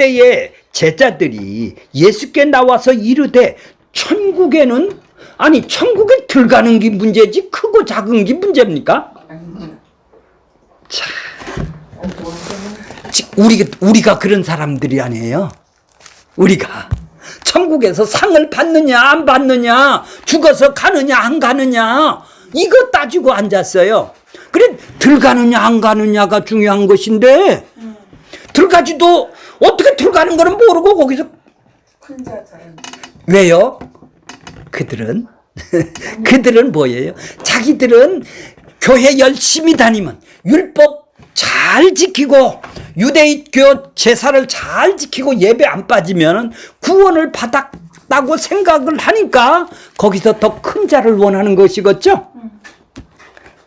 그때에 제자들이 예수께 나와서 이르되 천국에는 아니 천국에 들어가는 게 문제지 크고 작은 게 문제입니까? 자, 우리가 그런 사람들이 아니에요. 우리가 천국에서 상을 받느냐 안 받느냐, 죽어서 가느냐 안 가느냐 이거 따지고 앉았어요. 그래 들어가느냐 안 가느냐가 중요한 것인데 들어가지도 어떻게 들어가는 거는 모르고 거기서 왜요? 그들은 뭐예요? 자기들은 교회 열심히 다니면 율법 잘 지키고 유대교 제사를 잘 지키고 예배 안 빠지면 구원을 받았다고 생각을 하니까 거기서 더 큰 자를 원하는 것이겠죠?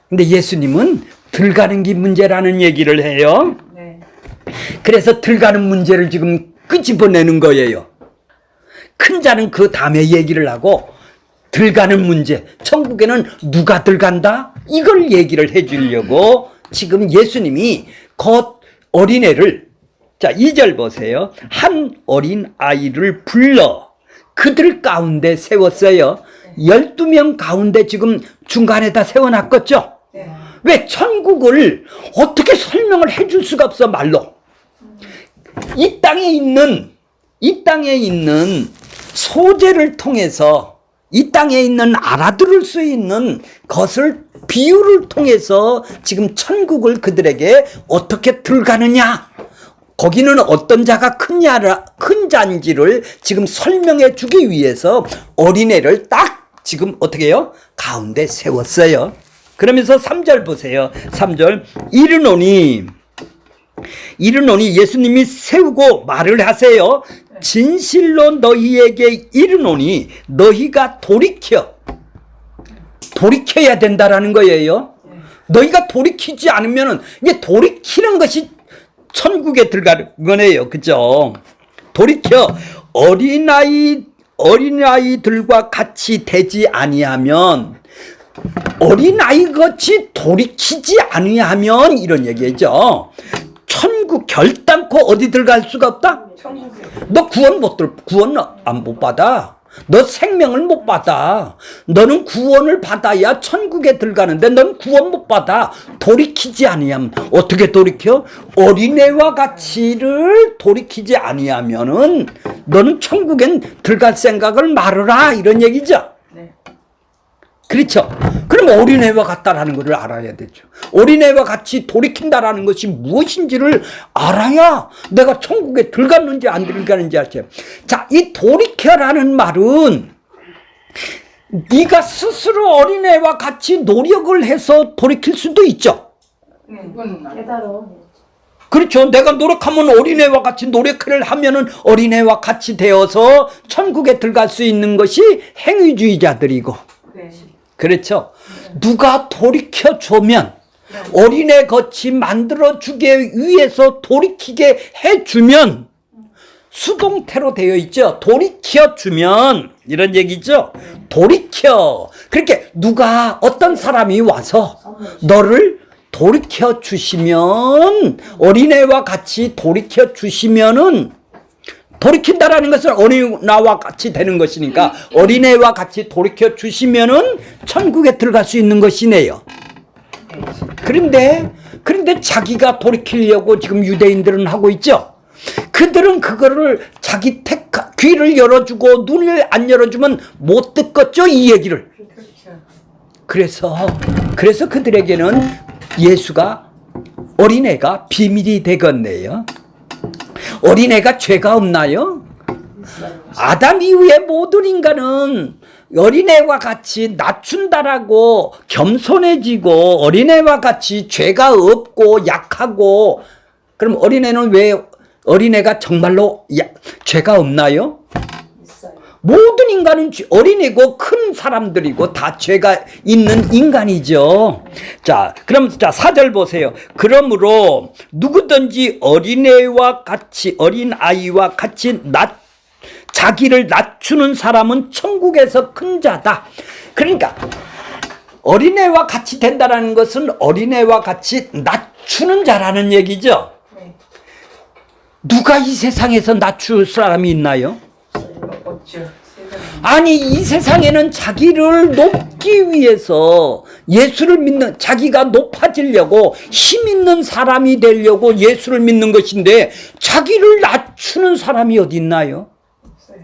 근데 예수님은 들어가는 게 문제라는 얘기를 해요. 그래서 들어가는 문제를 지금 끄집어내는 거예요. 큰 자는 그 다음에 얘기를 하고 들어가는 문제, 천국에는 누가 들어간다? 이걸 얘기를 해주려고 지금 예수님이 곧 어린애를, 자 2절 보세요. 한 어린 아이를 불러 그들 가운데 세웠어요. 12명 가운데 지금 중간에다 세워놨겠죠? 왜 천국을 어떻게 설명을 해줄 수가 없어 말로. 이 땅에 있는 소재를 통해서 이 땅에 있는 알아들을 수 있는 것을 비유를 통해서 지금 천국을 그들에게 어떻게 들어가느냐, 거기는 어떤 자가 큰 자인지를 지금 설명해 주기 위해서 어린애를 딱 지금 어떻게 해요? 가운데 세웠어요. 그러면서 3절 보세요. 3절 이르노니 예수님이 세우고 말을 하세요. 진실로 너희에게 이르노니 너희가 돌이켜야 된다라는 거예요. 너희가 돌이키지 않으면 이게 돌이키는 것이 천국에 들어가는 거네요. 그죠? 돌이켜 어린아이들과 같이 되지 아니하면, 어린아이같이 돌이키지 아니하면 이런 얘기죠. 천국 결단코 어디 들어갈 수가 없다? 천국에. 너 구원 못 받아. 너 생명을 못 받아. 너는 구원을 받아야 천국에 들어가는데 넌 구원 못 받아. 돌이키지 아니하면. 어떻게 돌이켜? 어린애와 같이를 돌이키지 아니하면은 너는 천국엔 들어갈 생각을 말아라 이런 얘기죠. 네. 그렇죠. 그럼 어린애와 같다라는 것을 알아야 되죠. 어린애와 같이 돌이킨다라는 것이 무엇인지를 알아야 내가 천국에 들어갔는지 안 들어가는지 알죠. 자, 이 돌이켜라는 말은 네가 스스로 어린애와 같이 노력을 해서 돌이킬 수도 있죠. 그렇죠. 내가 노력하면 어린애와 같이 노력을 하면은 어린애와 같이 되어서 천국에 들어갈 수 있는 것이 행위주의자들이고. 그렇죠. 누가 돌이켜주면 어린애 같이 만들어주기 위해서 돌이키게 해주면 수동태로 되어 있죠. 돌이켜주면 이런 얘기죠. 돌이켜. 그렇게 누가 어떤 사람이 와서 너를 돌이켜주시면, 어린애와 같이 돌이켜주시면은, 돌이킨다라는 것은 어린애와 같이 되는 것이니까 어린애와 같이 돌이켜 주시면은 천국에 들어갈 수 있는 것이네요. 그런데 자기가 돌이키려고 지금 유대인들은 하고 있죠. 그들은 그거를 자기 귀를 열어주고 눈을 안 열어주면 못 듣겠죠, 이 얘기를. 그래서 그들에게는 예수가, 어린애가 비밀이 되겠네요. 어린애가 죄가 없나요? 아담 이후에 모든 인간은 어린애와 같이 낮춘다라고 겸손해지고 어린애와 같이 죄가 없고 약하고, 그럼 어린애가 정말로 죄가 없나요? 모든 인간은 어린애고 큰 사람들이고 다 죄가 있는 인간이죠. 자, 그럼 4절 보세요. 그러므로 누구든지 어린아이와 같이 자기를 낮추는 사람은 천국에서 큰 자다. 그러니까 어린애와 같이 된다는 것은 어린애와 같이 낮추는 자라는 얘기죠. 누가 이 세상에서 낮출 사람이 있나요? 없죠. 아니 이 세상에는 자기를 높기 위해서 예수를 믿는 자기가 높아지려고 힘 있는 사람이 되려고 예수를 믿는 것인데 자기를 낮추는 사람이 어디 있나요? 없어요.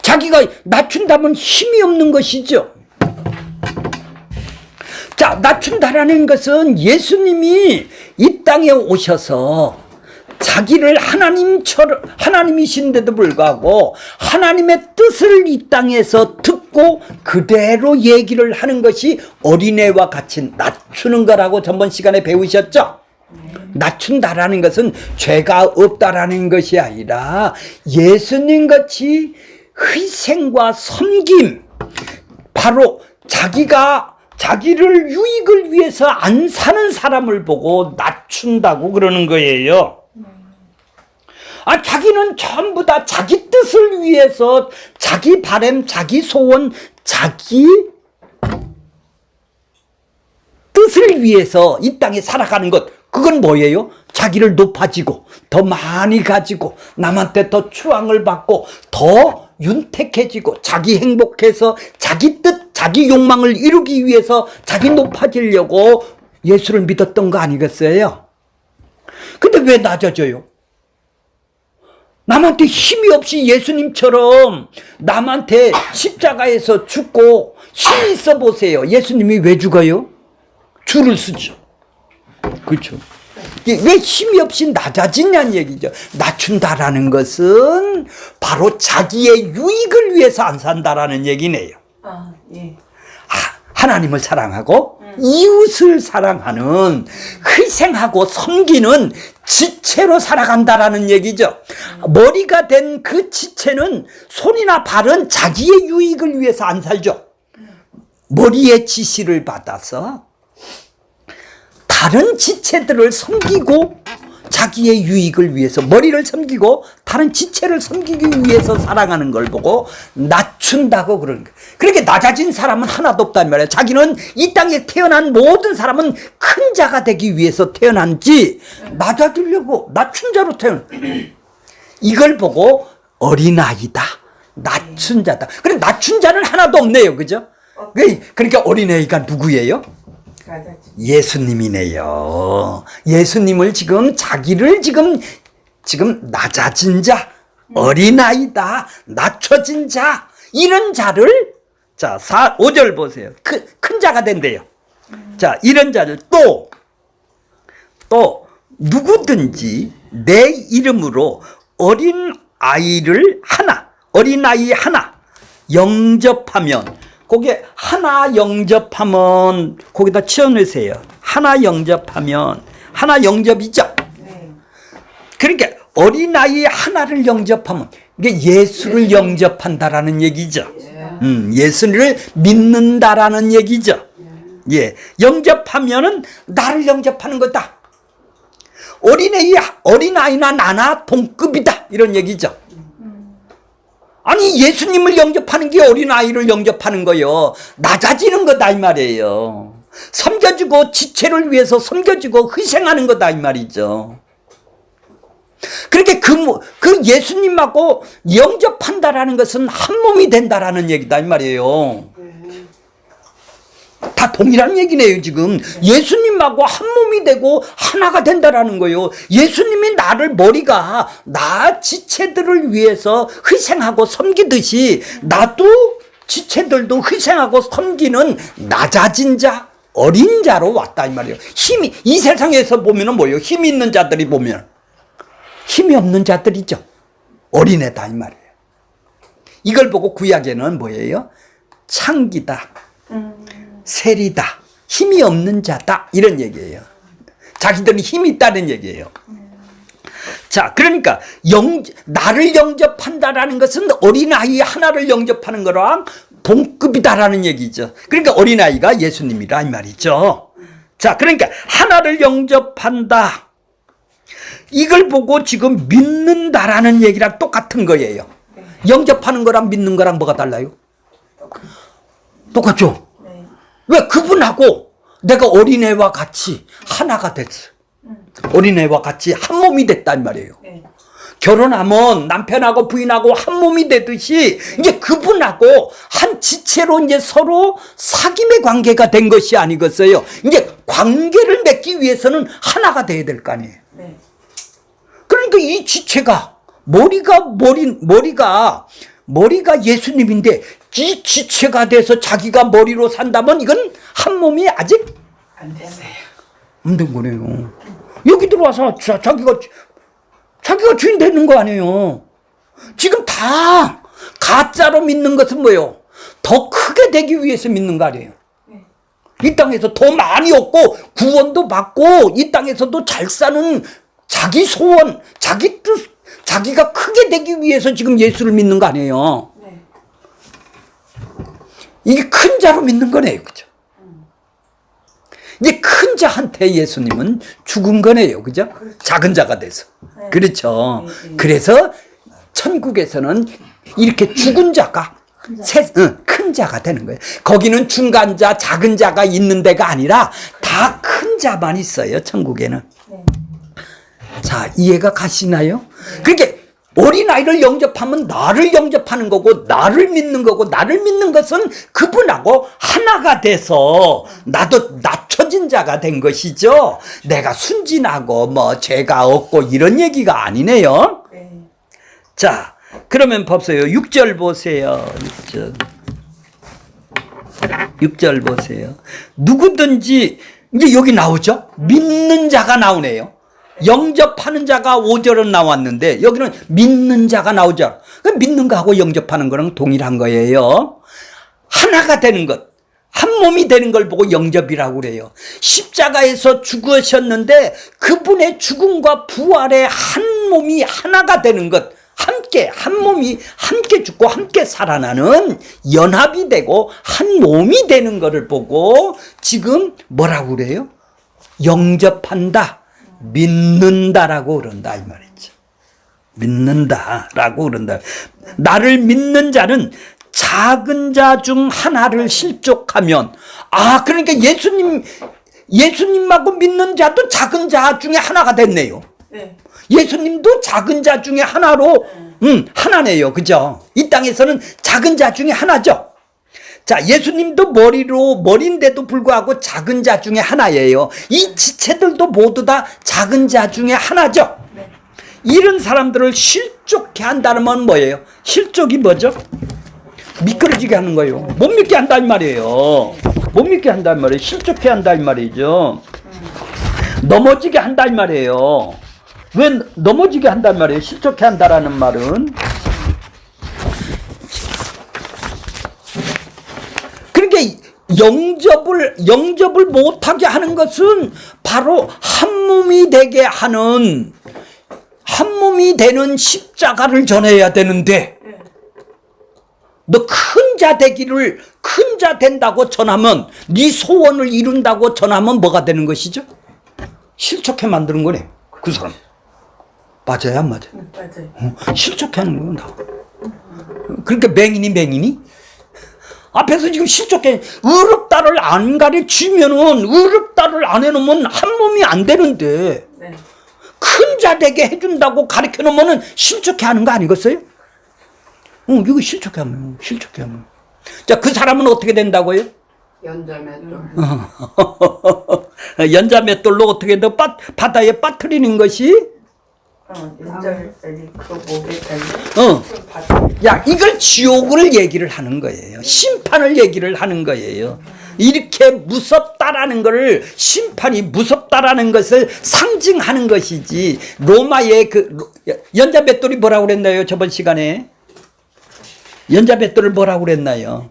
자기가 낮춘다면 힘이 없는 것이죠. 자, 낮춘다라는 것은 예수님이 이 땅에 오셔서 자기를 하나님이신데도 불구하고 하나님의 뜻을 이 땅에서 듣고 그대로 얘기를 하는 것이 어린애와 같이 낮추는 거라고 전번 시간에 배우셨죠? 낮춘다라는 것은 죄가 없다라는 것이 아니라 예수님 같이 희생과 섬김, 바로 자기를 유익을 위해서 안 사는 사람을 보고 낮춘다고 그러는 거예요. 자기는 전부 다 자기 뜻을 위해서 자기 바람, 자기 소원, 자기 뜻을 위해서 이 땅에 살아가는 것, 그건 뭐예요? 자기를 높아지고 더 많이 가지고 남한테 더 추앙을 받고 더 윤택해지고 자기 행복해서 자기 뜻, 자기 욕망을 이루기 위해서 자기 높아지려고 예수를 믿었던 거 아니겠어요? 근데 왜 낮아져요? 남한테 힘이 없이 예수님처럼 남한테 십자가에서 죽고 힘이 있어 보세요. 예수님이 왜 죽어요? 줄을 쓰죠. 그렇죠? 왜 힘이 없이 낮아지냐는 얘기죠. 낮춘다라는 것은 바로 자기의 유익을 위해서 안 산다라는 얘기네요. 예. 하나님을 사랑하고 이웃을 사랑하는 희생하고 섬기는 지체로 살아간다라는 얘기죠. 머리가 된 그 지체는 손이나 발은 자기의 유익을 위해서 안 살죠. 머리의 지시를 받아서 다른 지체들을 섬기고 자기의 유익을 위해서 머리를 섬기고 다른 지체를 섬기기 위해서 살아가는 걸 보고 낮춘다고 그러는 거예요. 그렇게 낮아진 사람은 하나도 없단 말이에요. 자기는 이 땅에 태어난 모든 사람은 큰 자가 되기 위해서 태어난지 낮아지려고 낮춘 자로 태어난 이걸 보고 어린아이다, 낮춘 자다. 그래 낮춘 자는 하나도 없네요. 그죠? 그러니까 어린아이가 누구예요? 예수님이네요. 예수님을 자기를 지금 낮아진 자, 어린아이다, 낮춰진 자, 이런 자를, 자, 5절 보세요. 큰 자가 된대요. 자, 이런 자를 또, 누구든지 내 이름으로 어린아이 하나 영접하면, 거기에 하나 영접하면 거기다 치워놓으세요. 하나 영접이죠. 그러니까 어린아이 하나를 영접하면 이게 예수를 영접한다라는 얘기죠. 예수를 믿는다라는 얘기죠. 예, 영접하면은 나를 영접하는 거다. 어린아이나 나나 동급이다 이런 얘기죠. 아니 예수님을 영접하는 게 어린아이를 영접하는 거요. 낮아지는 거다 이 말이에요. 섬겨주고 지체를 위해서 섬겨주고 희생하는 거다 이 말이죠. 그렇게 그 예수님하고 영접한다라는 것은 한 몸이 된다라는 얘기다 이 말이에요. 다 동일한 얘기네요 지금. 예수님하고 한 몸이 되고 하나가 된다라는 거예요. 예수님이 머리가 나 지체들을 위해서 희생하고 섬기듯이 나도 지체들도 희생하고 섬기는 낮아진 자, 어린 자로 왔다 이 말이에요. 이 세상에서 보면은 뭐예요? 힘이 있는 자들이 보면 힘이 없는 자들이죠. 어린애다 이 말이에요. 이걸 보고 구약에는 뭐예요? 창기다, 세리다, 힘이 없는 자다 이런 얘기예요. 자기들은 힘이 있다는 얘기예요. 자, 그러니까 나를 영접한다라는 것은 어린아이 하나를 영접하는 거랑 동급이다라는 얘기죠. 그러니까 어린아이가 예수님이라 이 말이죠. 자, 그러니까 하나를 영접한다. 이걸 보고 지금 믿는다라는 얘기랑 똑같은 거예요. 영접하는 거랑 믿는 거랑 뭐가 달라요? 똑같죠? 왜? 그분하고 내가 어린애와 같이 하나가 됐어. 어린애와 같이 한 몸이 됐단 말이에요. 결혼하면 남편하고 부인하고 한 몸이 되듯이 이제 그분하고 한 지체로 이제 서로 사귐의 관계가 된 것이 아니겠어요. 이제 관계를 맺기 위해서는 하나가 돼야 될 거 아니에요. 네. 그러니까 이 지체가 머리가 예수님인데 이 지체가 돼서 자기가 머리로 산다면 이건 한 몸이 아직 안 됐어요. 안 된 거네요. 여기 들어와서 자기가 주인 되는 거 아니에요. 지금 다 가짜로 믿는 것은 뭐예요? 더 크게 되기 위해서 믿는 거 아니에요. 이 땅에서 더 많이 얻고 구원도 받고 이 땅에서도 잘 사는 자기 소원, 자기 뜻, 자기가 크게 되기 위해서 지금 예수를 믿는 거 아니에요. 네. 이게 큰 자로 믿는 거네요. 그죠? 이제 큰 자한테 예수님은 죽은 거네요. 그죠? 작은 자가 돼서. 네. 그렇죠. 그래서 천국에서는 이렇게 죽은 자가 큰 자가 되는 거예요. 거기는 중간 자, 작은 자가 있는 데가 아니라 다 큰 자만 있어요. 천국에는. 네. 자, 이해가 가시나요? 그렇게 어린아이를 영접하면 나를 영접하는 거고 나를 믿는 거고 나를 믿는 것은 그분하고 하나가 돼서 나도 낮춰진 자가 된 것이죠. 내가 순진하고 뭐 죄가 없고 이런 얘기가 아니네요. 네. 자, 그러면 보세요. 6절 보세요. 6절 보세요. 누구든지 이제 여기 나오죠? 믿는 자가 나오네요. 영접하는 자가 5절은 나왔는데 여기는 믿는 자가 나오죠. 믿는 거하고 영접하는 거랑 동일한 거예요. 하나가 되는 것, 한 몸이 되는 걸 보고 영접이라고 그래요. 십자가에서 죽으셨는데 그분의 죽음과 부활에 한 몸이 하나가 되는 것, 함께 한 몸이 함께 죽고 함께 살아나는 연합이 되고 한 몸이 되는 것을 보고 지금 뭐라고 그래요? 영접한다. 믿는다라고 그런다 이 말이죠. 믿는다라고 그런다. 나를 믿는 자는 작은 자 중 하나를 실족하면 그러니까 예수님하고 믿는 자도 작은 자 중에 하나가 됐네요. 네. 예수님도 작은 자 중에 하나로 하나네요. 그죠? 이 땅에서는 작은 자 중에 하나죠. 자, 예수님도 머리인데도 불구하고 작은 자 중에 하나예요. 이 지체들도 모두 다 작은 자 중에 하나죠. 네. 이런 사람들을 실족케 한다는 건 뭐예요? 실족이 뭐죠? 미끄러지게 하는 거예요. 못 믿게 한다는 말이에요. 못 믿게 한다는 말이에요. 실족케 한다는 말이죠. 넘어지게 한다는 말이에요. 왜 넘어지게 한다는 말이에요? 실족케 한다라는 말은. 그러니까 영접을 못하게 하는 것은 바로 한 몸이 되게 하는, 한 몸이 되는 십자가를 전해야 되는데, 네. 너 큰 자 되기를, 큰 자 된다고 전하면, 네 소원을 이룬다고 전하면 뭐가 되는 것이죠? 실족해 만드는 거네, 그 사람. 맞아요, 안 맞아요? 맞아요. 실족해 하는 거다. 그러니까 맹인이? 앞에서 지금 실족해, 의롭다를 안 가르치면은, 의롭다를 안 해놓으면 한 몸이 안 되는데, 네. 큰 자 되게 해준다고 가르쳐 놓으면은 실족해 하는 거 아니겠어요? 이거 실족해 하면. 자, 그 사람은 어떻게 된다고요? 연자맷돌. 연자 맷돌로 어떻게 돼? 바다에 빠뜨리는 것이? 연자맷돌이 그 목에까지. 야, 이걸 지옥을 얘기를 하는 거예요. 심판을 얘기를 하는 거예요. 이렇게 무섭다라는 것을, 심판이 무섭다라는 것을 상징하는 것이지. 로마의 연자 맷돌이 뭐라고 그랬나요? 저번 시간에 연자 맷돌을 뭐라고 그랬나요?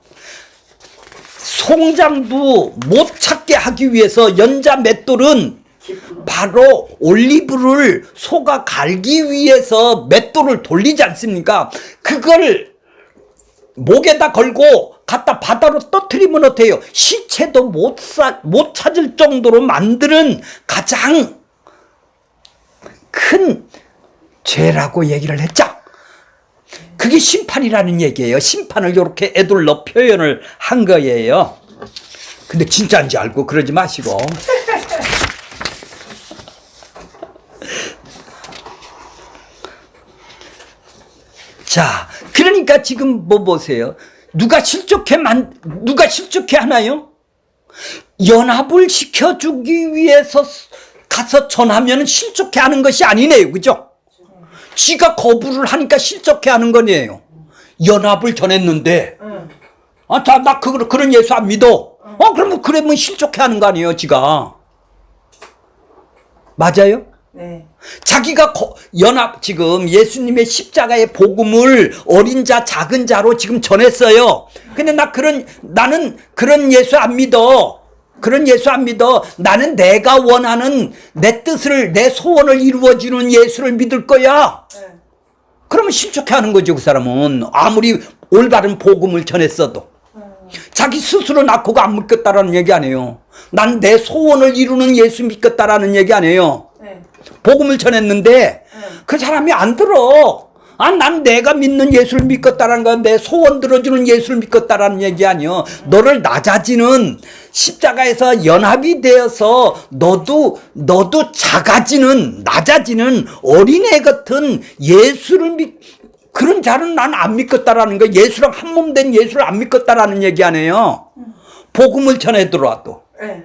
송장도 못 찾게 하기 위해서 연자 맷돌은 바로 올리브를 소가 갈기 위해서 맷돌을 돌리지 않습니까? 그걸 목에다 걸고 갖다 바다로 떠뜨리면 어때요? 시체도 못 찾을 정도로 만드는 가장 큰 죄라고 얘기를 했죠. 그게 심판이라는 얘기예요. 심판을 이렇게 애둘러 표현을 한 거예요. 근데 진짜인지 알고 그러지 마시고. 자, 그러니까 지금 뭐 보세요. 누가 실족해 하나요? 연합을 시켜주기 위해서 가서 전하면 실족해 하는 것이 아니네요. 그죠? 지가 거부를 하니까 실족해 하는 거네요. 연합을 전했는데, 나 그런 예수 안 믿어. 그러면 실족해 하는 거 아니에요, 지가. 맞아요? 네. 자기가 지금 예수님의 십자가의 복음을 어린 자, 작은 자로 지금 전했어요. 근데 나는 그런 예수 안 믿어. 그런 예수 안 믿어. 나는 내가 원하는 내 뜻을, 내 소원을 이루어주는 예수를 믿을 거야. 네. 그러면 실족해 하는 거죠, 그 사람은. 아무리 올바른 복음을 전했어도. 자기 스스로 낳고가 안 믿겠다라는 얘기 아니에요. 난 내 소원을 이루는 예수 믿겠다라는 얘기 아니에요. 네. 복음을 전했는데 그 사람이 안 들어. 난 내가 믿는 예수를 믿겠다라는 건 내 소원 들어주는 예수를 믿겠다라는 얘기 아니요. 너를 낮아지는 십자가에서 연합이 되어서 너도 낮아지는 어린애 같은 예수를 그런 자는 난 안 믿겠다라는 거. 예수랑 한 몸 된 예수를 안 믿겠다라는 얘기 아니에요. 복음을 전해들어와도. 네.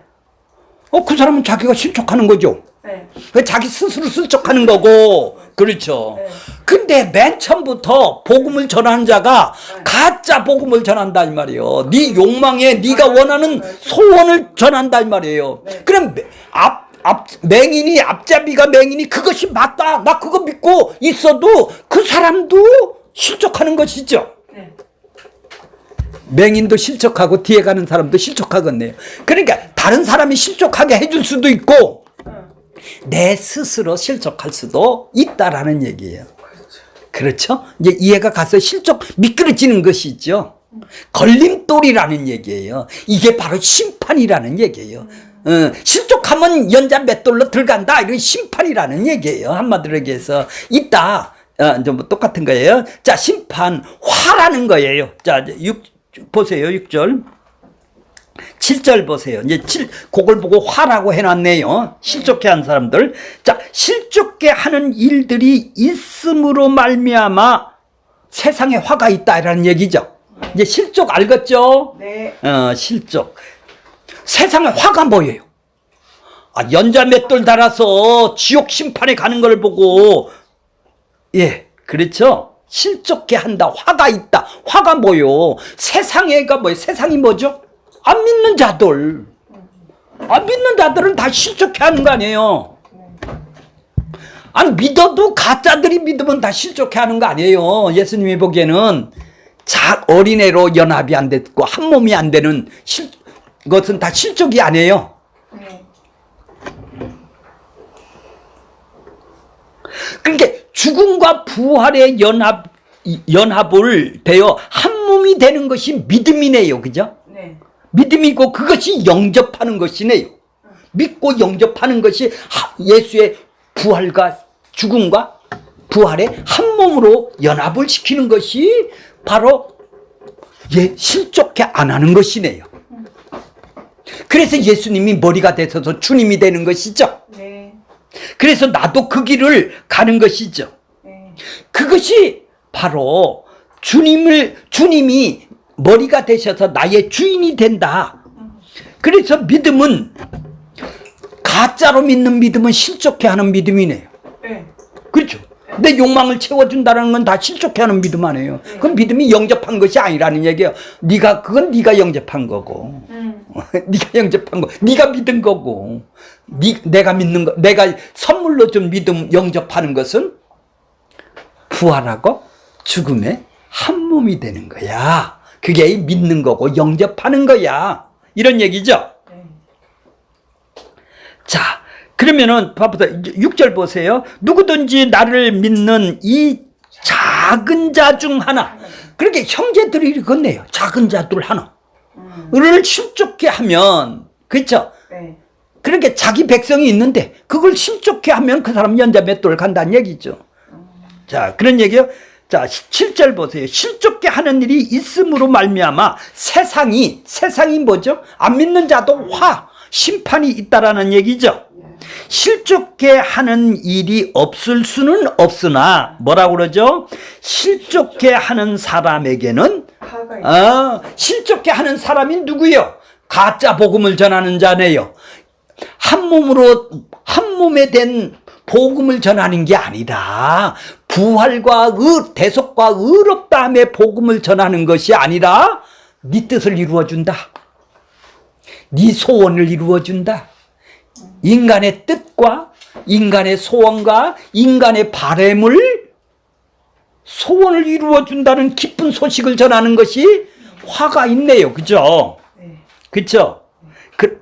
그 사람은 자기가 실족하는 거죠. 네. 자기 스스로 실족하는 거고. 그렇죠. 네. 근데 맨 처음부터 복음을 전하는 자가 가짜 복음을 전한다 이 말이에요. 네 욕망에 네가 원하는 소원을 전한다 이 말이에요. 그럼 앞잡이가 맹인이 그것이 맞다. 나 그거 믿고 있어도 그 사람도 실족하는 것이죠. 네. 맹인도 실족하고 뒤에 가는 사람도 실족하겠네요. 그러니까 다른 사람이 실족하게 해줄 수도 있고 내 스스로 실족할 수도 있다라는 얘기예요. 그렇죠? 이제 이해가 가서 미끄러지는 것이 있죠. 걸림돌이라는 얘기예요. 이게 바로 심판이라는 얘기예요. 실족하면 연자 맷돌로 들어간다. 이런 심판이라는 얘기예요. 한마디로 얘기해서 있다. 좀 똑같은 거예요. 자, 심판, 화라는 거예요. 자, 보세요. 6절. 7절 보세요. 이제 그걸 보고 화라고 해놨네요. 실족해 한 사람들. 자, 실족해 하는 일들이 있음으로 말미암아 세상에 화가 있다라는 얘기죠. 이제 실족 알겠죠? 네. 실족. 세상에 화가 뭐예요? 연자 맷돌 달아서 지옥 심판에 가는 걸 보고, 그렇죠? 실족해 한다. 화가 있다. 화가 뭐요? 세상에가 뭐예요? 세상이 뭐죠? 안 믿는 자들. 안 믿는 자들은 다 실족해 하는 거 아니에요? 믿어도 가짜들이 믿으면 다 실족해 하는 거 아니에요? 예수님이 보기에는 어린애로 연합이 안 됐고 한 몸이 안 되는 것은 다 실족이 아니에요. 그러니까 죽음과 부활의 연합을 되어 한 몸이 되는 것이 믿음이네요. 그죠? 네. 믿음이고 그것이 영접하는 것이네요. 믿고 영접하는 것이 예수의 부활과 죽음과 부활의 한 몸으로 연합을 시키는 것이 바로 실족해 안 하는 것이네요. 그래서 예수님이 머리가 되셔서 주님이 되는 것이죠. 네. 그래서 나도 그 길을 가는 것이죠. 네. 그것이 바로 주님이 머리가 되셔서 나의 주인이 된다. 그래서 믿음은 가짜로 믿는 믿음은 실족해 하는 믿음이네요. 네. 그렇죠. 내 욕망을 채워준다는 건 다 실족해 하는 믿음 아니에요. 그건 믿음이 영접한 것이 아니라는 얘기예요. 그건 네가 영접한 거고. 네가 영접한 거. 네가 믿은 거고. 내가 믿는 거. 내가 선물로 준 믿음 영접하는 것은 부활하고 죽음의 한 몸이 되는 거야. 그게 믿는 거고 영접하는 거야. 이런 얘기죠. 자, 그러면은 6절 보세요. 누구든지 나를 믿는 이 작은 자 중 하나. 그렇게 형제들이 이러겠네요. 작은 자들 하나를 실족해 하면, 그렇죠? 네. 그렇게 자기 백성이 있는데 그걸 실족해 하면 그 사람 연자 맷돌 간다는 얘기죠. 자, 그런 얘기요. 자, 7절 보세요. 실족해 하는 일이 있음으로 말미암아 세상이 뭐죠? 안 믿는 자도 심판이 있다라는 얘기죠. 실족해 하는 일이 없을 수는 없으나 뭐라고 그러죠? 실족해 하는 사람에게는 실족해 하는 사람이 누구예요? 가짜 복음을 전하는 자네요. 한 몸에 된 복음을 전하는 게 아니라 부활과 대속과 의롭다함의 복음을 전하는 것이 아니라 네 뜻을 이루어준다. 네 소원을 이루어준다. 인간의 뜻과 인간의 소원과 인간의 바램을 소원을 이루어준다는 기쁜 소식을 전하는 것이 화가 있네요. 그죠? 그쵸?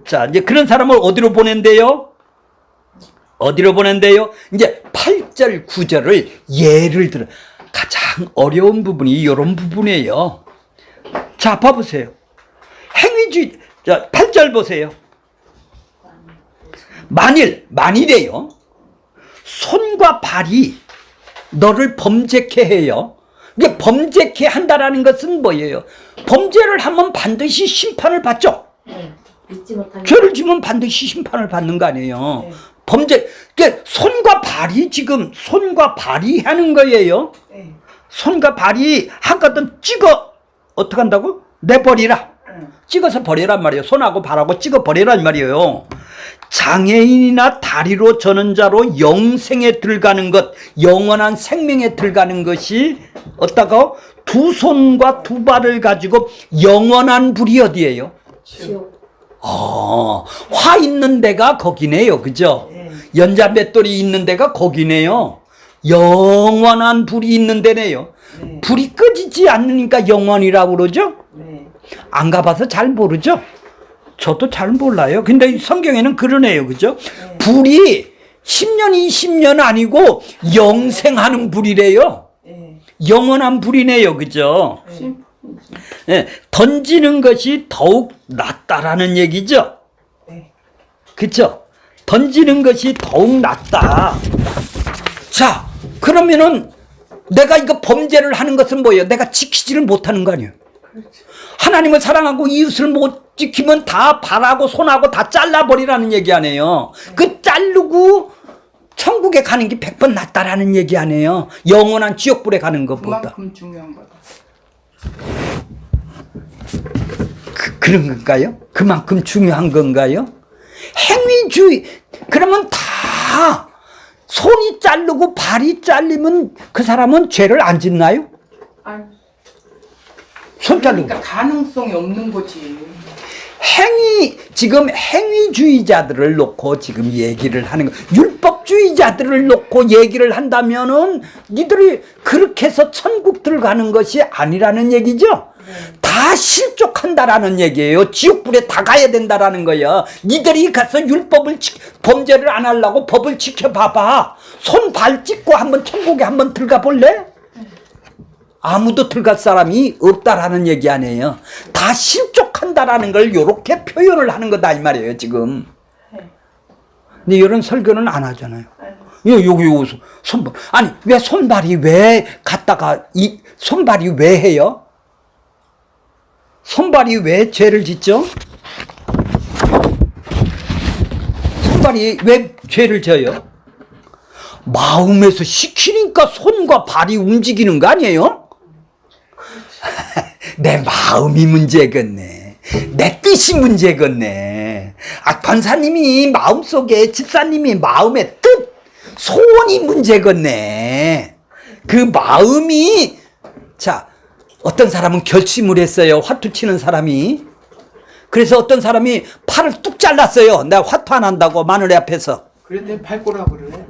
자, 이제 그런 사람을 어디로 보낸대요? 어디로 보낸대요? 이제 8절, 9절을 예를 들어 가장 어려운 부분이 이런 부분이에요. 자, 봐보세요. 행위주의, 자, 8절 보세요. 만일에요. 손과 발이 너를 범죄케 해요. 이게 범죄케 한다라는 것은 뭐예요? 범죄를 하면 반드시 심판을 받죠. 죄를 지면 반드시 심판을 받는 거 아니에요. 범죄, 그러니까 손과 발이 하는 거예요. 손과 발이 한가든 어떻게 한다고? 내버리라. 찍어서 버리란 말이에요. 손하고 발하고 찍어 버리란 말이에요. 장애인이나 다리로 저는 자로 영생에 들어가는 것, 영원한 생명에 들어가는 것이 어떠고? 두 손과 두 발을 가지고 영원한 불이 어디예요? 지옥. 화 있는 데가 거기네요. 그죠? 연자맷돌이 있는 데가 거기네요. 영원한 불이 있는 데네요. 불이 꺼지지 않으니까 영원이라고 그러죠? 안 가봐서 잘 모르죠? 저도 잘 몰라요. 근데 성경에는 그러네요. 그죠? 불이 10년, 20년 아니고 영생하는 불이래요. 영원한 불이네요. 그죠? 던지는 것이 더욱 낫다라는 얘기죠? 그쵸? 던지는 것이 더욱 낫다. 자, 그러면은 내가 이거 범죄를 하는 것은 뭐예요? 내가 지키지를 못하는 거 아니에요? 하나님을 사랑하고 이웃을 못 지키면 다 발하고 손하고 다 잘라버리라는 얘기 아니에요. 그 자르고 천국에 가는 게 100번 낫다라는 얘기 아니에요. 영원한 지옥불에 가는 것보다. 그만큼 중요한 거다. 그런 건가요? 그만큼 중요한 건가요? 행위주의, 그러면 다 손이 자르고 발이 잘리면 그 사람은 죄를 안 짓나요? 아니, 손 자르고. 그러니까 가능성이 없는 거지. 지금 행위주의자들을 놓고 지금 얘기를 하는 거, 율법주의자들을 놓고 얘기를 한다면은 니들이 그렇게 해서 천국 들어가는 것이 아니라는 얘기죠? 다 실족한다라는 얘기예요. 지옥불에 다 가야 된다라는 거예요. 니들이 가서 범죄를 안 하려고 법을 지켜봐봐. 손 발 찢고 한번 천국에 한번 들어가 볼래? 아무도 들어갈 사람이 없다라는 얘기 아니에요. 다 실족한다라는 걸 이렇게 표현을 하는 거다 이 말이에요 지금. 근데 이런 설교는 안 하잖아요. 여기 손발, 아니 왜 손발이 왜 갔다가 이 손발이 왜 해요? 손발이 왜 죄를 짓죠? 손발이 왜 죄를 져요? 마음에서 시키니까 손과 발이 움직이는 거 아니에요? 내 마음이 문제겠네. 내 뜻이 문제겠네. 권사님이 마음속에, 집사님이 마음의 뜻, 소원이 문제겠네. 그 마음이, 자, 어떤 사람은 결심을 했어요. 화투 치는 사람이. 그래서 어떤 사람이 팔을 뚝 잘랐어요. 내가 화투 안 한다고 마누라 앞에서. 그랬더니 발꼬라고 그래.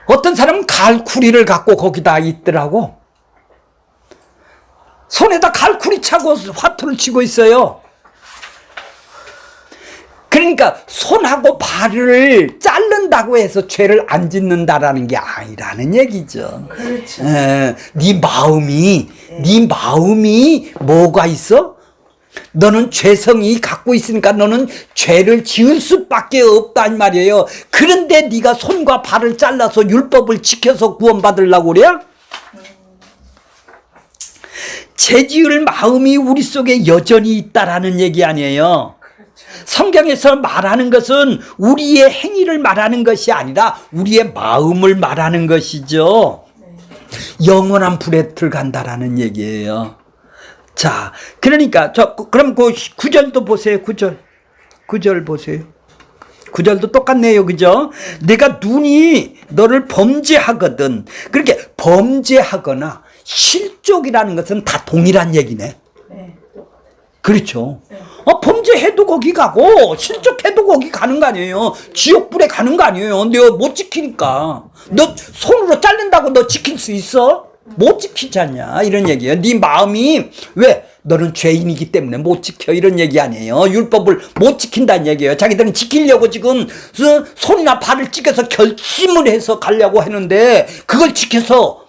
어떤 사람은 갈쿠리를 갖고 거기다 있더라고. 손에다 갈쿠리 차고 화투를 치고 있어요. 그러니까 손하고 발을 자른다고 해서 죄를 안 짓는다라는 게 아니라는 얘기죠. 그렇죠. 네 마음이 뭐가 있어? 너는 죄성이 갖고 있으니까 너는 죄를 지을 수밖에 없단 말이에요. 그런데 네가 손과 발을 잘라서 율법을 지켜서 구원받으려고 그래? 죄 지을 마음이 우리 속에 여전히 있다라는 얘기 아니에요. 그렇죠. 성경에서 말하는 것은 우리의 행위를 말하는 것이 아니라 우리의 마음을 말하는 것이죠. 영원한 불에 들어간다라는 얘기예요. 자, 그러니까 그럼 그 9절도 보세요. 9절 보세요. 9절도 똑같네요. 그죠? 내가 눈이 너를 범죄하거든. 그렇게 범죄하거나 실족이라는 것은 다 동일한 얘기네. 그렇죠. 범죄해도 거기 가고 실족해도 거기 가는 거 아니에요. 지옥불에 가는 거 아니에요. 내가 못 지키니까. 너 손으로 자른다고 너 지킬 수 있어? 못 지키잖냐 이런 얘기예요. 네 마음이 왜 너는 죄인이기 때문에 못 지켜 이런 얘기 아니에요. 율법을 못 지킨다는 얘기예요. 자기들은 지키려고 지금 손이나 발을 찢겨서 결심을 해서 가려고 하는데 그걸 지켜서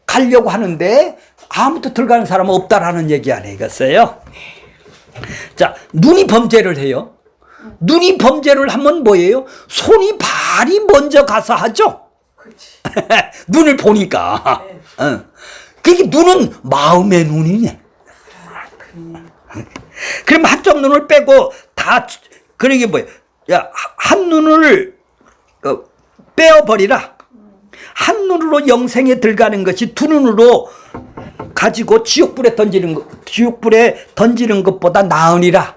가려고 하는데 아무도 들어가는 사람은 없다라는 얘기 아니겠어요? 자, 눈이 범죄를 해요. 눈이 범죄를 하면 뭐예요? 손이 발이 먼저 가서 하죠. 눈을 보니까. 그게 눈은 마음의 눈이네. 그럼 한쪽 눈을 빼고 다 그러게 뭐예요? 야, 한 눈을 빼어버리라. 한 눈으로 영생에 들어가는 것이 두 눈으로 가지고 지옥불에 던지는 것보다 나으니라.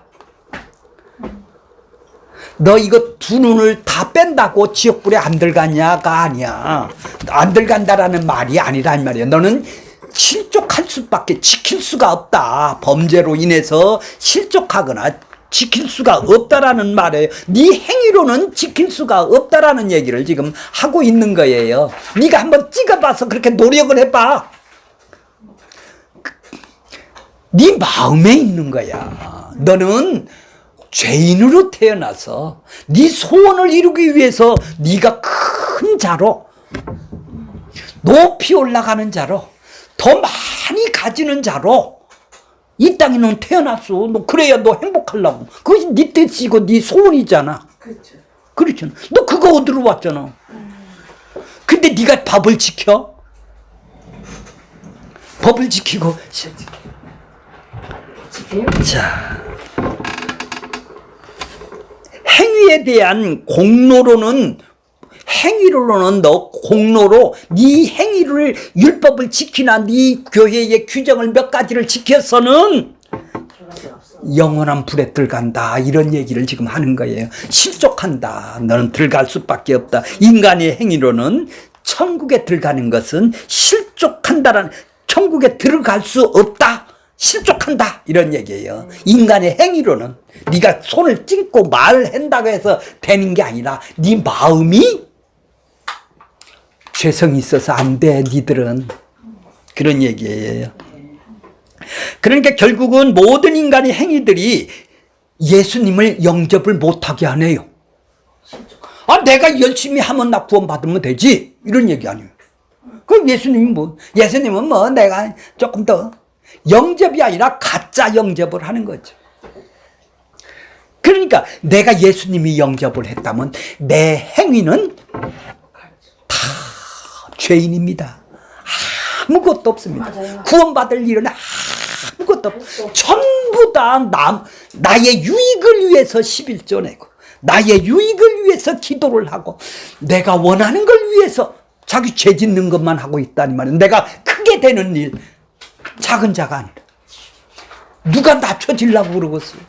너 이거 두 눈을 다 뺀다고 지옥불에 안 들어가냐가 아니야. 안 들어간다라는 말이 아니란 말이야. 너는 실족할 수밖에 지킬 수가 없다. 범죄로 인해서 실족하거나 지킬 수가 없다라는 말이에요. 네 행위로는 지킬 수가 없다라는 얘기를 지금 하고 있는 거예요. 네가 한번 찍어봐서 그렇게 노력을 해봐. 네 마음에 있는 거야. 너는 죄인으로 태어나서 네 소원을 이루기 위해서 네가 큰 자로 높이 올라가는 자로 더 많이 가지는 자로 이 땅에 넌 태어났어. 너 그래야 너 행복하려고. 그것이 네 뜻이고 네 소원이잖아. 그렇죠. 그렇잖아. 너 그거 얻으러 왔잖아. 근데 네가 법을 지켜? 법을 지키고 자, 행위에 대한 공로로는 행위로는 너 공로로 네 행위를 율법을 지키나 네 교회의 규정을 몇 가지를 지켜서는 영원한 불에 들어간다 이런 얘기를 지금 하는 거예요. 실족한다. 너는 들어갈 수밖에 없다. 인간의 행위로는 천국에 들어가는 것은 실족한다라는 천국에 들어갈 수 없다. 실족한다 이런 얘기예요. 인간의 행위로는 네가 손을 찢고 말을 한다고 해서 되는 게 아니라 네 마음이 죄성이 있어서 안 돼. 니들은 그런 얘기예요. 그러니까 결국은 모든 인간의 행위들이 예수님을 영접을 못하게 하네요. 아, 내가 열심히 하면 나 구원받으면 되지 이런 얘기 아니에요. 그럼 예수님은 뭐 내가 조금 더 영접이 아니라 가짜 영접을 하는 거죠. 그러니까 내가 예수님이 영접을 했다면 내 행위는 다 죄인입니다. 아무것도 없습니다. 맞아요. 구원받을 일은 아무것도 없고 전부 다 나의 유익을 위해서 11조 내고 나의 유익을 위해서 기도를 하고 내가 원하는 걸 위해서 자기 죄 짓는 것만 하고 있다니 말이야. 내가 크게 되는 일, 작은 자가 아니라 누가 낮춰지려고 그러겠어요.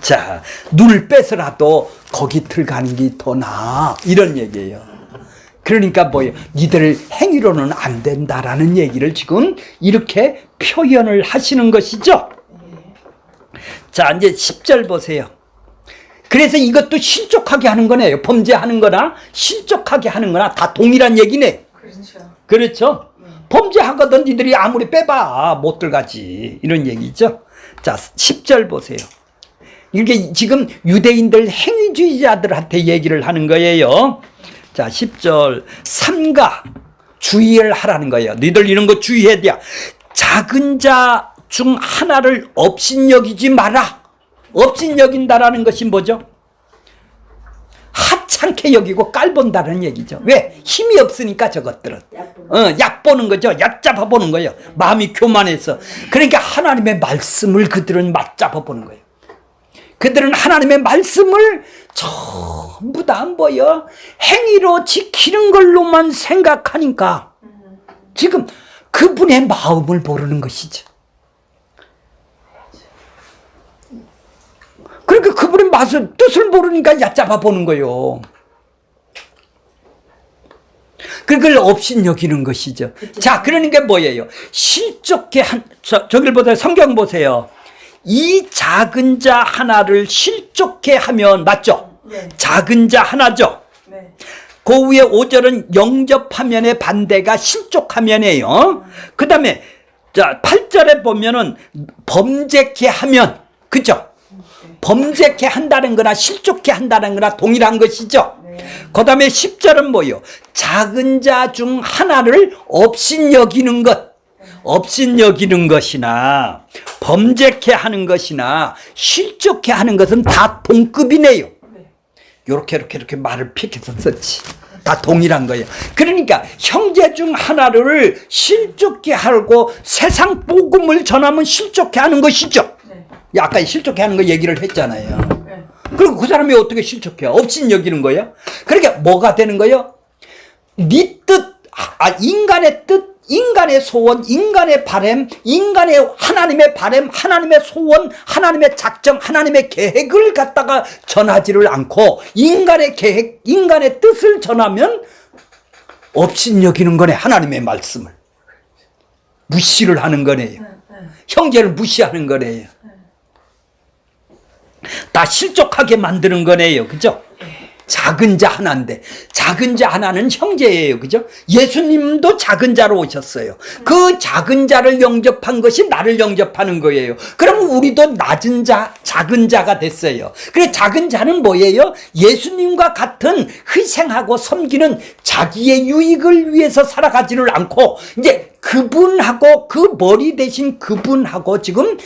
자, 눈을 빼서라도 거기 들어가는 게 더 나아 이런 얘기예요. 그러니까 뭐예요? 니들 행위로는 안 된다라는 얘기를 지금 이렇게 표현을 하시는 것이죠. 자, 이제 10절 보세요. 그래서 이것도 실족하게 하는 거네요. 범죄하는 거나 실족하게 하는 거나 다 동일한 얘기네. 그렇죠. 그렇죠? 범죄하거든 니들이 아무리 빼봐 못 들어가지 이런 얘기죠. 자, 10절 보세요. 이게 지금 유대인들 행위주의자들한테 얘기를 하는 거예요. 자, 10절 삼가 주의를 하라는 거예요. 너희들 이런 거 주의해야 돼. 작은 자 중 하나를 업신여기지 마라. 업신여긴다라는 것이 뭐죠? 하찮게 여기고 깔본다는 얘기죠. 왜? 힘이 없으니까 저것들은. 얕보는 거죠. 얕잡아 보는 거예요. 마음이 교만해서. 그러니까 하나님의 말씀을 그들은 맞잡아 보는 거예요. 그들은 하나님의 말씀을 전부 다 안 보여 행위로 지키는 걸로만 생각하니까 지금 그분의 마음을 모르는 것이죠. 그러니까 그분의 뜻을 모르니까 얕잡아 보는 거예요. 그걸 업신여기는 것이죠. 자, 그러니까 뭐예요? 실족해 저길 보세요. 성경 보세요. 이 작은 자 하나를 실족해 하면 맞죠? 네. 작은 자 하나죠. 네. 그 위에 5절은 영접하면의 반대가 실족하면이에요. 그 다음에 자 8절에 보면은 범죄케 하면, 그죠? 범죄케 한다는 거나 실족케 한다는 거나 동일한 것이죠. 그 다음에 10절은 뭐예요? 작은 자 중 하나를 업신여기는 것. 업신여기는 것이나 범죄케 하는 것이나 실족케 하는 것은 다 동급이네요. 이렇게 말을 픽해서 썼지. 다 동일한 거예요. 그러니까 형제 중 하나를 실족케 하고 세상 복음을 전하면 실족케 하는 것이죠. 아까 실족케 하는 거 얘기를 했잖아요. 그리고 그 사람이 어떻게 실족해요? 업신여기는 거예요. 그러니까 뭐가 되는 거예요? 네 뜻, 인간의 뜻, 인간의 소원, 인간의 바람, 하나님의 바람, 하나님의 소원, 하나님의 작정, 하나님의 계획을 갖다가 전하지를 않고 인간의 계획, 인간의 뜻을 전하면 업신여기는 거네. 하나님의 말씀을 무시를 하는 거네요. 형제를 무시하는 거네요. 다 실족하게 만드는 거네요. 그죠? 작은 자 하나인데 작은 자 하나는 형제예요. 그죠? 예수님도 작은 자로 오셨어요. 그 작은 자를 영접한 것이 나를 영접하는 거예요. 그럼 우리도 낮은 자, 작은 자가 됐어요. 그래 작은 자는 뭐예요? 예수님과 같은 희생하고 섬기는 자기의 유익을 위해서 살아가지를 않고 이제 그분하고 그 머리 대신 그분하고 지금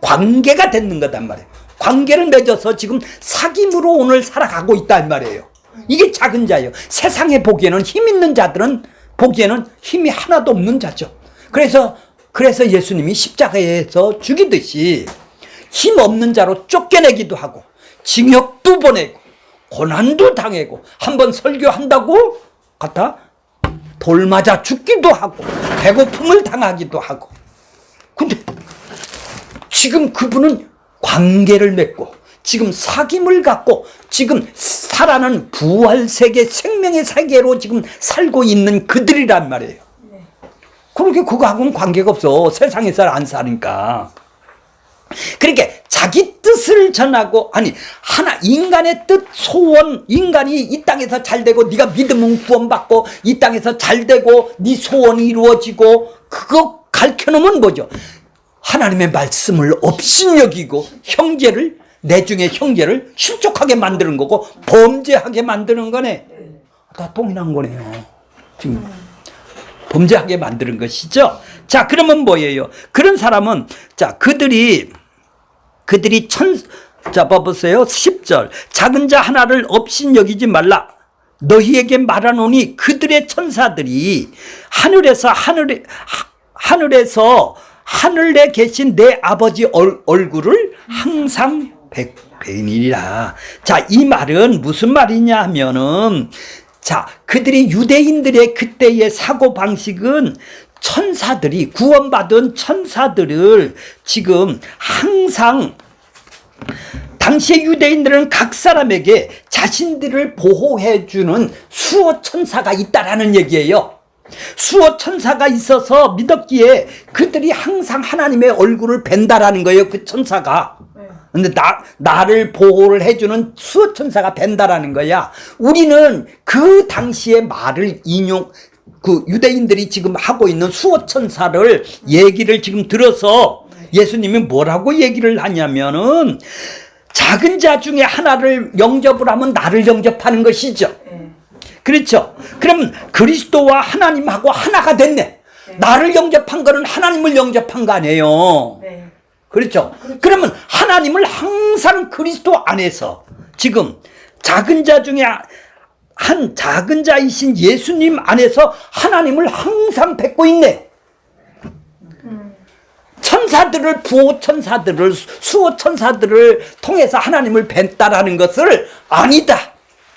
관계가 됐는 거단 말이에요. 관계를 맺어서 지금 사귐으로 오늘 살아가고 있단 말이에요. 이게 작은 자예요. 세상에 보기에는 힘 있는 자들은 보기에는 힘이 하나도 없는 자죠. 그래서 예수님이 십자가에서 죽이듯이 힘 없는 자로 쫓겨내기도 하고 징역도 보내고 고난도 당하고 한번 설교한다고 갖다 돌 맞아 죽기도 하고 배고픔을 당하기도 하고. 근데 지금 그분은 관계를 맺고 지금 사귐을 갖고 지금 살아는 부활 세계, 생명의 세계로 지금 살고 있는 그들이란 말이에요. 그렇게 그거하고는 관계가 없어. 세상에서 안 사니까. 그러니까 자기 뜻을 전하고 인간의 뜻, 소원, 인간이 이 땅에서 잘 되고 네가 믿으면 구원받고 이 땅에서 잘 되고 네 소원이 이루어지고 그거 가르쳐놓으면 뭐죠? 하나님의 말씀을 업신여기고 형제를 내 중에 형제를 실족하게 만드는 거고 범죄하게 만드는 거네. 다 동일한 거네요. 지금 범죄하게 만드는 것이죠. 자, 그러면 뭐예요? 그런 사람은 자 그들이 자 봐보세요. 10절 작은 자 하나를 업신여기지 말라. 너희에게 말하노니 그들의 천사들이 하늘에 계신 내 아버지 얼굴을 항상 뵈니라. 자, 이 말은 무슨 말이냐 하면은 자, 그들이 유대인들의 그때의 사고방식은 천사들이 구원받은 천사들을 지금 항상 당시의 유대인들은 각 사람에게 자신들을 보호해주는 수호 천사가 있다라는 얘기예요. 수호 천사가 있어서 믿었기에 그들이 항상 하나님의 얼굴을 뵌다라는 거예요. 그 천사가. 근데 나를 보호를 해주는 수호 천사가 뵌다라는 거야. 우리는 그 당시의 말을 그 유대인들이 지금 하고 있는 수호 천사를 얘기를 지금 들어서 예수님이 뭐라고 얘기를 하냐면은 작은 자 중에 하나를 영접을 하면 나를 영접하는 것이죠. 그렇죠. 그럼 그리스도와 하나님하고 하나가 됐네. 나를 영접한 거는 하나님을 영접한 거 아니에요. 그렇죠. 그러면 하나님을 항상 그리스도 안에서 지금 작은 자 중에 한 작은 자이신 예수님 안에서 하나님을 항상 뵙고 있네. 천사들을, 부호 천사들을, 수호 천사들을 통해서 하나님을 뵀다라는 것을 아니다.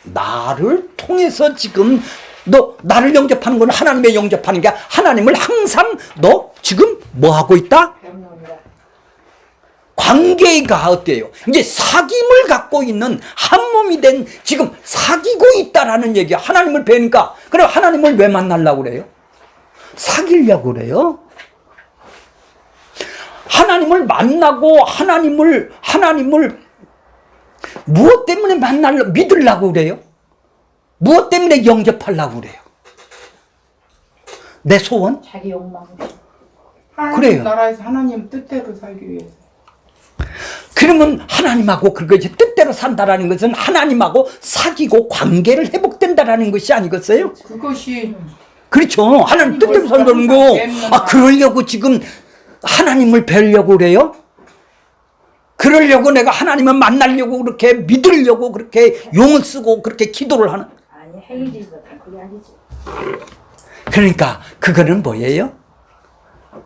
나를 통해서 지금 너 나를 영접하는 건 하나님의 영접하는 게 하나님을 항상 너 지금 뭐 하고 있다? 관계가 어때요? 이제 사귐을 갖고 있는 한 몸이 된 지금 사귀고 있다라는 얘기야. 하나님을 뵈니까. 그럼 하나님을 왜 만나려고 그래요? 사귀려고 그래요? 하나님을 만나고 하나님을 무엇 때문에 믿으려고 그래요? 무엇 때문에 영접하려고 그래요? 내 소원? 자기 욕망. 하나님 그래요. 나라에서 하나님 뜻대로 살기 위해서. 그러면 하나님하고 그것이 뜻대로 산다라는 것은 하나님하고 사귀고 관계를 회복된다라는 것이 아니겠어요? 그것이 그렇죠. 하나님 뜻대로 산다는 거. 아, 그러려고 지금 하나님을 뵈려고 그래요? 그러려고 내가 하나님을 만나려고 그렇게 믿으려고 그렇게 용을 쓰고 그렇게 기도를 하는. 아니 행위지도 다 그게 아니지. 그러니까 그거는 뭐예요?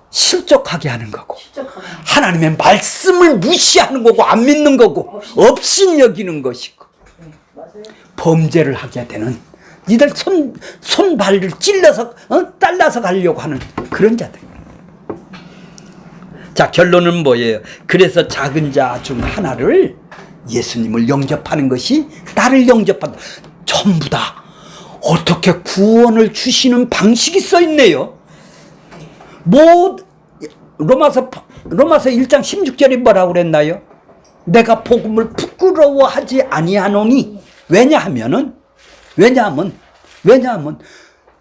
실족하게 하는 거고. 실적하면 하나님의 말씀을 무시하는 거고 안 믿는 거고 없인 여기는 것이고 맞아요. 범죄를 하게 되는 니들 손발을 찔러서 잘라서 가려고 하는 그런 자들. 자, 결론은 뭐예요? 그래서 작은 자 중 하나를 예수님을 영접하는 것이 나를 영접한다. 전부 다 어떻게 구원을 주시는 방식이 써 있네요. 로마서 1장 16절이 뭐라고 그랬나요? 내가 복음을 부끄러워하지 아니하노니. 왜냐하면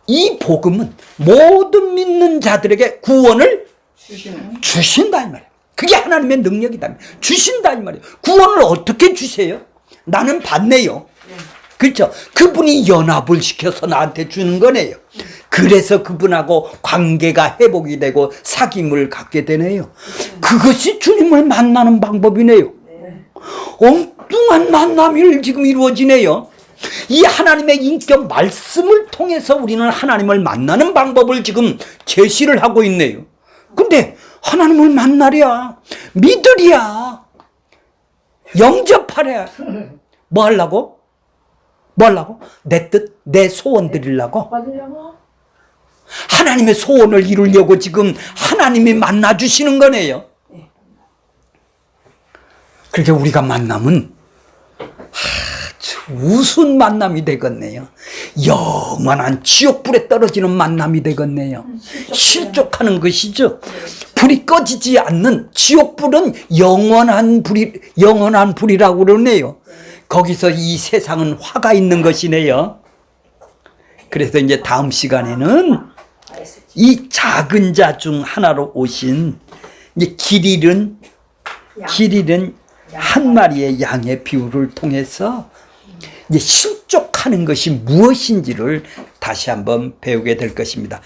이 복음은 모든 믿는 자들에게 구원을 주신다 이 말이에요. 그게 하나님의 능력이다. 주신다 이 말이에요. 구원을 어떻게 주세요? 나는 받네요. 그렇죠? 그분이 연합을 시켜서 나한테 주는 거네요. 그래서 그분하고 관계가 회복이 되고 사귐을 갖게 되네요. 그것이 주님을 만나는 방법이네요. 엉뚱한 만남이 지금 이루어지네요. 이 하나님의 인격 말씀을 통해서 우리는 하나님을 만나는 방법을 지금 제시를 하고 있네요. 근데 하나님을 만나랴, 믿으랴, 영접하랴. 뭐 하려고? 내 뜻, 내 소원 드리려고? 받으려고? 하나님의 소원을 이루려고 지금 하나님이 만나주시는 거네요. 그렇게 우리가 만나면 아주 우스운 만남이 되겠네요. 영원한 지옥불에 떨어지는 만남이 되겠네요. 실족하는 것이죠. 불이 꺼지지 않는 지옥불은 영원한 불이라고 그러네요. 거기서 이 세상은 화가 있는 것이네요. 그래서 이제 다음 시간에는 이 작은 자 중 하나로 오신 이제 길 잃은 한 마리의 양의 비유를 통해서 이제 실족하는 것이 무엇인지를 다시 한번 배우게 될 것입니다.